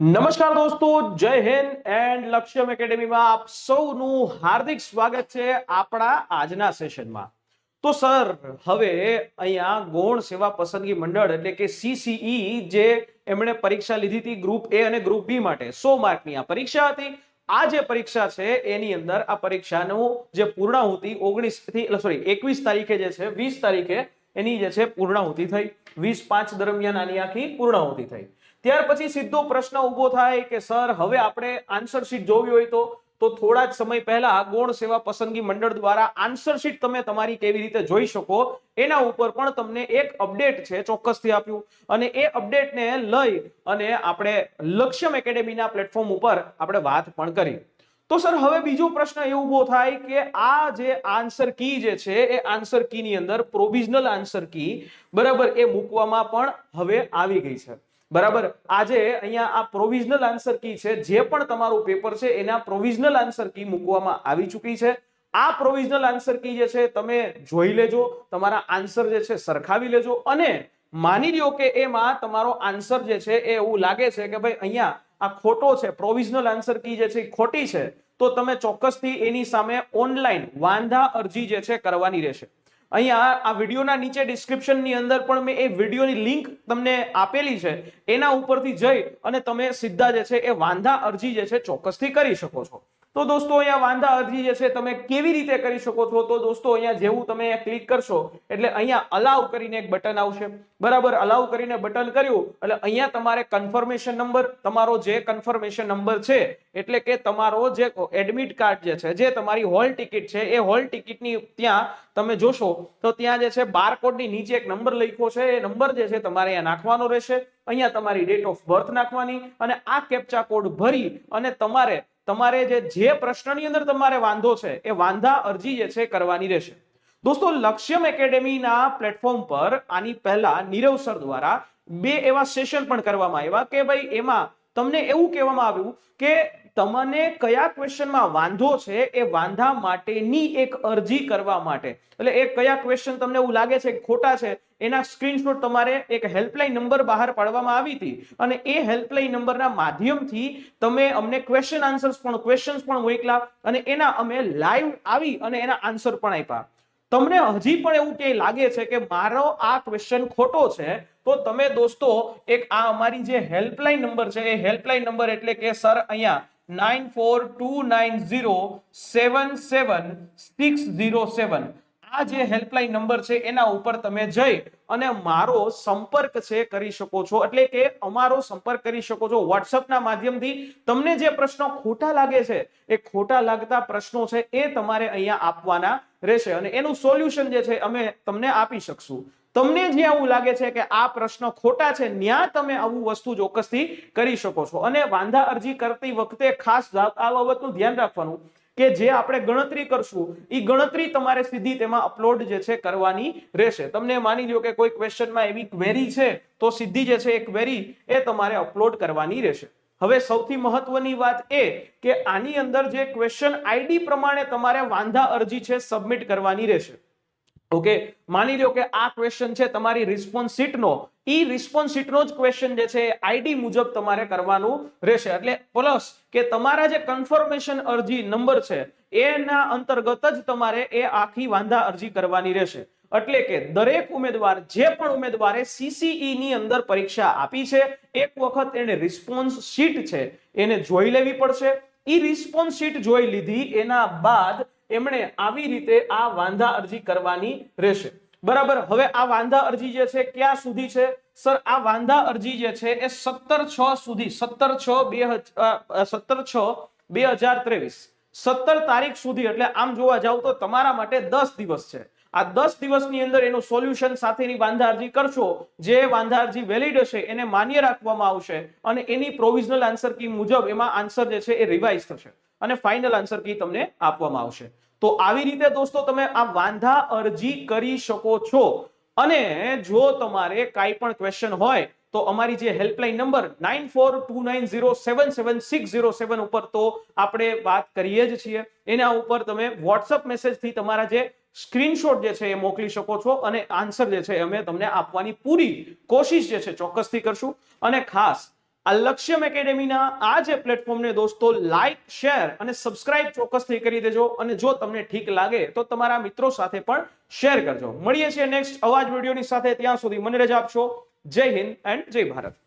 નમસ્કાર દોસ્તો, જય હિન્દ એન્ડ લક્ષ્યમ એકેડેમીમાં આપ સૌનું હાર્દિક સ્વાગત છે આપણા આજના સેશનમાં। તો સર, હવે અહીંયા ગૌણ સેવા પસંદગી મંડળ એટલે કે સીસીઈ જે એમણે પરીક્ષા લીધી હતી ગ્રુપ એ અને ગ્રુપ બી માટે 100 માર્કની આ પરીક્ષા હતી। આ જે પરીક્ષા છે એની અંદર આ પરીક્ષાનું જે પૂર્ણાહુતિ 21 તારીખે જે છે 20 તારીખે એની જે છે પૂર્ણાહુતિ થઈ। 20/5 દરમિયાન આની આખી પૂર્ણાહુતિ થઈ। ત્યાર પછી સીધો પ્રશ્ન ઉભો થાય કે સર હવે આપણે આન્સર શીટ જોવી હોય તો થોડા જ સમય પહેલા ગૌણ સેવા પસંદગી મંડળ દ્વારા આન્સર શીટ તમે તમારી કેવી રીતે જોઈ શકો એના ઉપર પણ તમને એક અપડેટ છે ચોક્કસથી આપ્યું અને એ અપડેટને લઈ અને આપણે લક્ષ્યમ એકેડેમીના પ્લેટફોર્મ ઉપર આપણે વાત પણ કરી। તો સર હવે બીજો પ્રશ્ન એ ઉભો થાય કે આ જે આન્સર કી જે છે એ આન્સર કી ની અંદર પ્રોવિઝનલ આન્સર કી બરાબર એ મૂકવામાં પણ હવે આવી ગઈ છે બરાબર। આજે અહીંયા આ પ્રોવિઝનલ આન્સર કી છે જે પણ તમારું પેપર છે એના પ્રોવિઝનલ આન્સર કી મૂકવામાં આવી ચૂકી છે। આ પ્રોવિઝનલ આન્સર કી જે છે તમે જોઈ લેજો, તમારા આન્સર જે છે સરખાવી લેજો અને માની લ્યો કે એમાં તમારો આન્સર જે છે એ એવું લાગે છે કે ભાઈ અહીંયા આ ખોટો છે, પ્રોવિઝનલ આન્સર કી જે છે એ ખોટી છે, તો તમે ચોક્કસથી એની સામે ઓનલાઈન વાંધા અરજી જે છે કરવાની રહેશે। અહીંયા આ વિડીયોના નીચે ડિસ્ક્રિપ્શનની અંદર પણ મેં એ વિડીયોની લિંક તમને આપેલી છે, એના ઉપરથી જઈ અને તમે સીધા જે છે એ વાંધા અરજી જે છે ચોક્કસથી કરી શકો છો। તો દોસ્તો અહીંયા વાંધા અરજી જે છે તમે કેવી રીતે કરી શકો છો, તો દોસ્તો અહીંયા જેવું તમે ક્લિક કરશો એટલે અહીંયા અલાઉ કરીને એક બટન આવશે બરાબર। અલાઉ કરીને બટન કર્યું એટલે અહીંયા તમારે કન્ફર્મેશન નંબર, તમારો જે કન્ફર્મેશન નંબર છે એટલે કે તમારો જે એડમિટ કાર્ડ જે છે, જે તમારી હોલ ટિકિટ છે એ હોલ ટિકિટની ત્યાં તમે જોશો તો ત્યાં જે છે બારકોડની નીચે એક નંબર લખ્યો છે, એ નંબર જે છે તમારે અહીંયા નાખવાનો રહેશે। અહીંયા તમારી ડેટ ઓફ બર્થ નાખવાની અને આ કેપ્ચા કોડ ભરી અને તમારે જે પ્રશ્નની અંદર તમારે વાંધો છે એ વાંધા અરજી જે છે કરવાની રહેશે। દોસ્તો, લક્ષ્યમ એકેડેમીના પ્લેટફોર્મ પર આની પહેલા નીરવ સર દ્વારા 2 એવા સેશન પણ કરવામાં આવ્યા કે ભાઈ એમાં તમને એવું કહેવામાં આવ્યું કે તમને કયા ક્વેશ્ચનમાં વાંધો છે એ વાંધા માટેની એક અરજી કરવા માટે, એટલે એ કયા ક્વેશ્ચન તમને એવું લાગે છે કે ખોટા છે એના સ્ક્રીનશોટ તમારે એક હેલ્પલાઇન નંબર બહાર પાડવામાં આવી હતી અને એ હેલ્પલાઇન નંબરના માધ્યમથી તમે અમને ક્વેશ્ચન્સ પણ મોકલા અને એના અમે લાઈવ આવી અને એના આન્સર પણ આપ્યા। તમને હજી પણ એવું કે લાગે છે કે મારો આ ક્વેશ્ચન ખોટો છે તો તમે દોસ્તો એક આ અમારી જે હેલ્પલાઇન નંબર છે એ હેલ્પલાઇન નંબર એટલે કે સર અહીંયા 9429077607 આ જે હેલ્પલાઇન નંબર છે એના ઉપર તમે જઈ અને મારો સંપર્ક છે કરી શકો છો, એટલે કે અમારો સંપર્ક કરી શકો છો WhatsApp ના માધ્યમથી। તમને જે પ્રશ્નો ખોટા લાગે છે એ ખોટા લાગતા પ્રશ્નો છે એ તમારે અહીંયા આપવાના રહેશે અને એનું સોલ્યુશન જે છે અમે તમને આપી શકશું। તમને જે આવું લાગે છે કે આ પ્રશ્ન ખોટા છે ત્યાં તમે આવું વસ્તુ ચોક્કસથી કરી શકો છો અને વાંધા અરજી કરતી વખતે ખાસ આ બાબતનું ધ્યાન રાખવાનું કે જે આપણે ગણતરી કરશું એ ગણતરી તમારે સીધી તેમાં અપલોડ જે છે કરવાની રહેશે। તમને માની લો કે કોઈ ક્વેશ્ચનમાં એવી ક્વેરી છે તો સીધી જે છે એ ક્વેરી એ તમારે અપલોડ કરવાની રહેશે। હવે સૌથી મહત્વની વાત એ કે આની અંદર જે ક્વેશ્ચન આઈડી પ્રમાણે તમારે વાંધા અરજી છે સબમિટ કરવાની રહેશે। ઓકે, માની લો કે આ ક્વેશ્ચન છે તમારી રિસ્પોન્સ શીટનો, ઈ રિસ્પોન્સ શીટનો જ ક્વેશ્ચન જે છે આઈડી મુજબ તમારે કરવાનું રહેશે, એટલે પ્લસ કે તમારા જે કન્ફર્મેશન અરજી નંબર છે એના અંતર્ગત જ તમારે એ આખી વાંધા અરજી કરવાની રહેશે। એટલે કે દરેક ઉમેદવાર જે પણ ઉમેદવારે સીસીઈ ની અંદર પરીક્ષા આપી છે એક વખત એને રિસ્પોન્સ શીટ છે એને જોઈ લેવી પડશે। ઈ રિસ્પોન્સ શીટ જોઈ લીધી એના બાદ એમણે આવી રીતે આ વાંધા અરજી કરવાની રહેશે બરાબર। હવે આ વાંધા અરજી જે છે ક્યાં સુધી છે સર? આ વાંધા અરજી જે છે એ 17/6 સુધી 17/6/2023 17 તારીખ સુધી, એટલે આમ જોવા જાવ તો તમારા માટે 10 દિવસ છે। આ 10 દિવસની અંદર એનું સોલ્યુશન સાથેની વાંધા અરજી કરશો, જે વાંધા અરજી વેલિડ હશે એને માન્ય રાખવામાં આવશે અને એની પ્રોવિઝનલ આન્સર કી મુજબ એમાં આન્સર જે છે એ રિવાઇઝ થશે અને ફાઇનલ આન્સર કી તમને આપવામાં આવશે। તો આવી રીતે દોસ્તો તમે આ વાંધા અરજી કરી શકો છો અને જો તમારે કાંઈ પણ ક્વેશ્ચન હોય તો અમારી જે હેલ્પલાઇન નંબર 9429077607 ઉપર તો આપણે વાત કરીએ જ છીએ, એના ઉપર તમે WhatsApp મેસેજથી તમારા જે સ્ક્રીનશોટ જે છે એ મોકલી શકો છો અને આન્સર જે છે અમે તમને આપવાની પૂરી કોશિશ જે છે ચોક્કસથી કરશું। અને ખાસ આ લક્ષ્યમ એકેડેમીના આ જે પ્લેટફોર્મને દોસ્તો લાઈક, શેર અને સબસ્ક્રાઇબ ચોક્કસથી કરી દેજો, અને જો તમને ઠીક લાગે તો તમારા મિત્રો સાથે પણ શેર કરજો. મળીએ છીએ નેક્સ્ટ અવાજ વિડીયોની સાથે. ત્યાં સુધી મને રજા આપશો. જય હિન્દ એન્ડ જય ભારત.